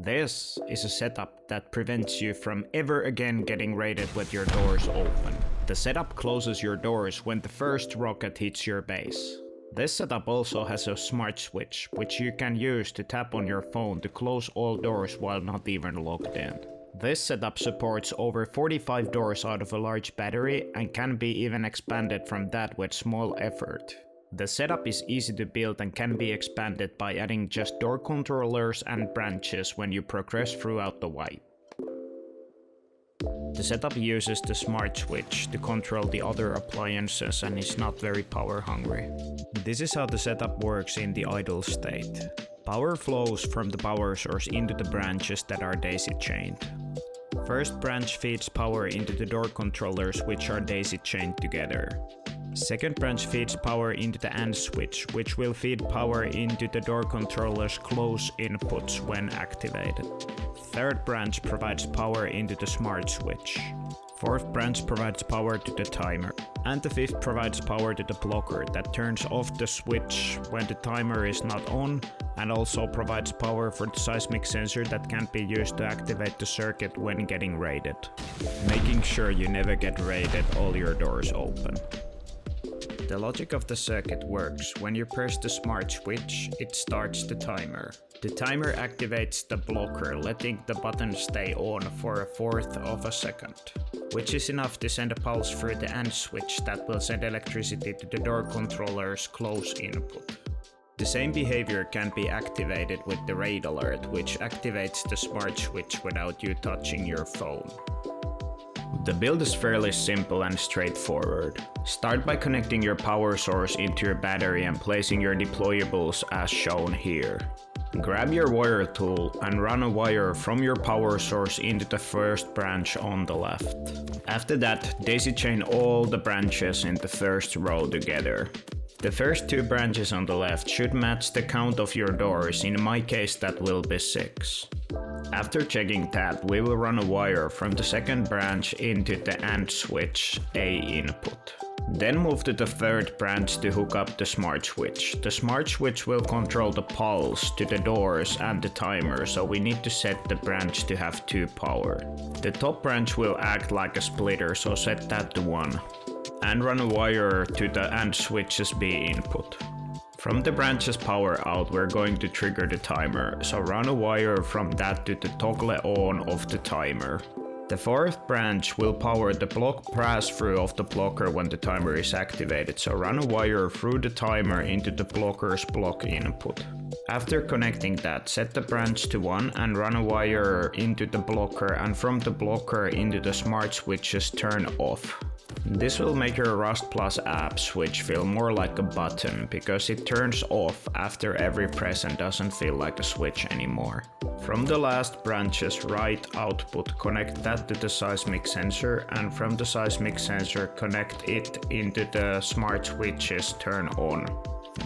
This is a setup that prevents you from ever again getting raided with your doors open. The setup closes your doors when the first rocket hits your base. This setup also has a smart switch, which you can use to tap on your phone to close all doors while not even locked in. This setup supports over 45 doors out of a large battery and can be even expanded from that with small effort. The setup is easy to build and can be expanded by adding just door controllers and branches when you progress throughout the wipe. The setup uses the smart switch to control the other appliances and is not very power hungry. This is how the setup works in the idle state. Power flows from the power source into the branches that are daisy chained. First branch feeds power into the door controllers, which are daisy chained together. Second branch feeds power into the AND switch, which will feed power into the door controller's close inputs when activated. Third branch provides power into the smart switch. Fourth branch provides power to the timer. And the fifth provides power to the blocker that turns off the switch when the timer is not on, and also provides power for the seismic sensor that can be used to activate the circuit when getting raided, making sure you never get raided all your doors open. The logic of the circuit works. When you press the smart switch, it starts the timer. The timer activates the blocker, letting the button stay on for 1/4 of a second, which is enough to send a pulse through the AND switch that will send electricity to the door controller's close input. The same behavior can be activated with the raid alert, which activates the smart switch without you touching your phone. The build is fairly simple and straightforward. Start by connecting your power source into your battery and placing your deployables as shown here. Grab your wire tool and run a wire from your power source into the first branch on the left. After that, daisy chain all the branches in the first row together. The first 2 branches on the left should match the count of your doors, in my case that will be 6. After checking that, we will run a wire from the second branch into the AND switch A input. Then move to the third branch to hook up the smart switch. The smart switch will control the pulse to the doors and the timer, so we need to set the branch to have 2 power. The top branch will act like a splitter, so set that to 1. And run a wire to the AND switch's B input. From the branch's power out, we're going to trigger the timer, so run a wire from that to the toggle on of the timer. The fourth branch will power the block pass-through of the blocker when the timer is activated, so run a wire through the timer into the blocker's block input. After connecting that, set the branch to 1 and run a wire into the blocker and from the blocker into the smart switch's turn off. This will make your Rust Plus app switch feel more like a button, because it turns off after every press and doesn't feel like a switch anymore. From the last branch's right output, connect that to the seismic sensor, and from the seismic sensor connect it into the smart switch's turn on.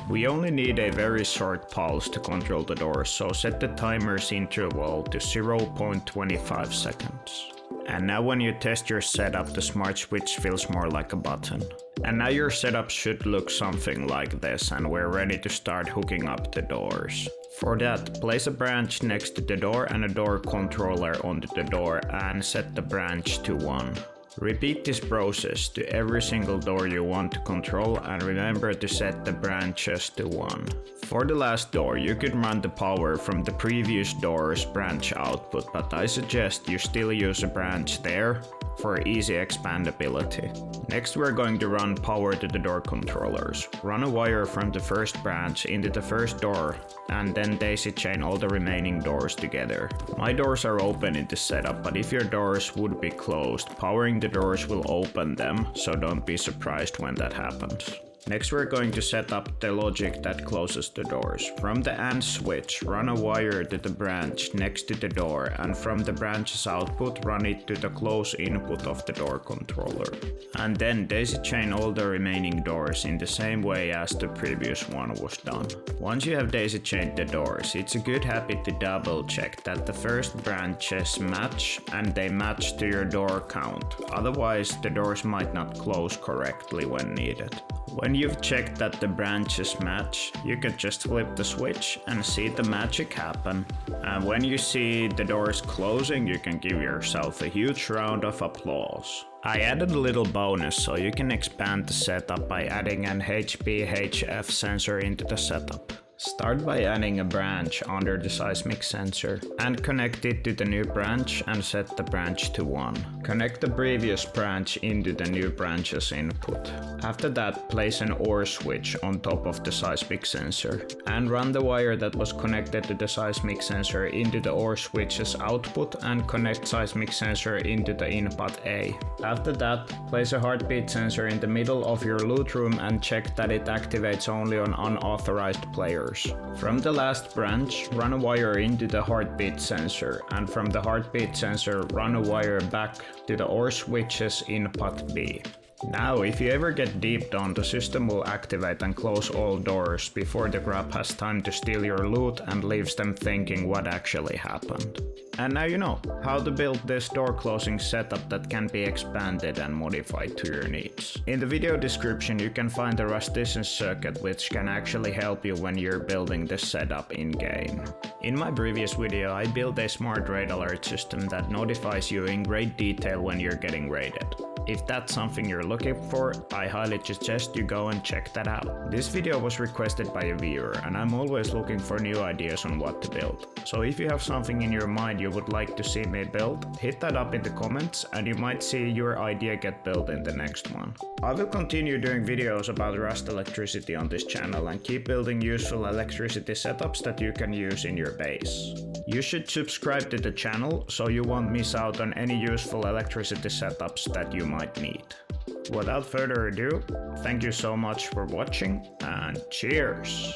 We only need a very short pulse to control the doors, so set the timer's interval to 0.25 seconds. And now when you test your setup, the smart switch feels more like a button. And now your setup should look something like this, and we're ready to start hooking up the doors. For that, place a branch next to the door and a door controller onto the door and set the branch to 1. Repeat this process to every single door you want to control, and remember to set the branches to 1. For the last door, you could run the power from the previous door's branch output, but I suggest you still use a branch there for easy expandability. Next, we're going to run power to the door controllers. Run a wire from the first branch into the first door, and then daisy chain all the remaining doors together. My doors are open in this setup, but if your doors would be closed, powering the doors will open them, so don't be surprised when that happens. Next, we're going to set up the logic that closes the doors. From the AND switch, run a wire to the branch next to the door, and from the branch's output, run it to the close input of the door controller. And then daisy chain all the remaining doors in the same way as the previous one was done. Once you have daisy chained the doors, it's a good habit to double check that the first branches match and they match to your door count. Otherwise, the doors might not close correctly when needed. When When you've checked that the branches match, you can just flip the switch and see the magic happen. And when you see the doors closing, you can give yourself a huge round of applause. I added a little bonus so you can expand the setup by adding an HBHF sensor into the setup. Start by adding a branch under the seismic sensor and connect it to the new branch and set the branch to 1. Connect the previous branch into the new branch's input. After that, place an OR switch on top of the seismic sensor and run the wire that was connected to the seismic sensor into the OR switch's output and connect seismic sensor into the input A. After that, place a heartbeat sensor in the middle of your loot room and check that it activates only on unauthorized players. From the last branch, run a wire into the heartbeat sensor, and from the heartbeat sensor, run a wire back to the OR switch's input B. Now, if you ever get deep down, the system will activate and close all doors before the grab has time to steal your loot and leaves them thinking what actually happened. And now you know how to build this door closing setup that can be expanded and modified to your needs. In the video description you can find the rustition circuit which can actually help you when you're building this setup in game. In my previous video I built a smart raid alert system that notifies you in great detail when you're getting raided. If that's something you're looking for, I highly suggest you go and check that out. This video was requested by a viewer and I'm always looking for new ideas on what to build. So if you have something in your mind you would like to see me build, hit that up in the comments and you might see your idea get built in the next one. I will continue doing videos about Rust electricity on this channel and keep building useful electricity setups that you can use in your base. You should subscribe to the channel so you won't miss out on any useful electricity setups that you might need. Without further ado, thank you so much for watching and cheers!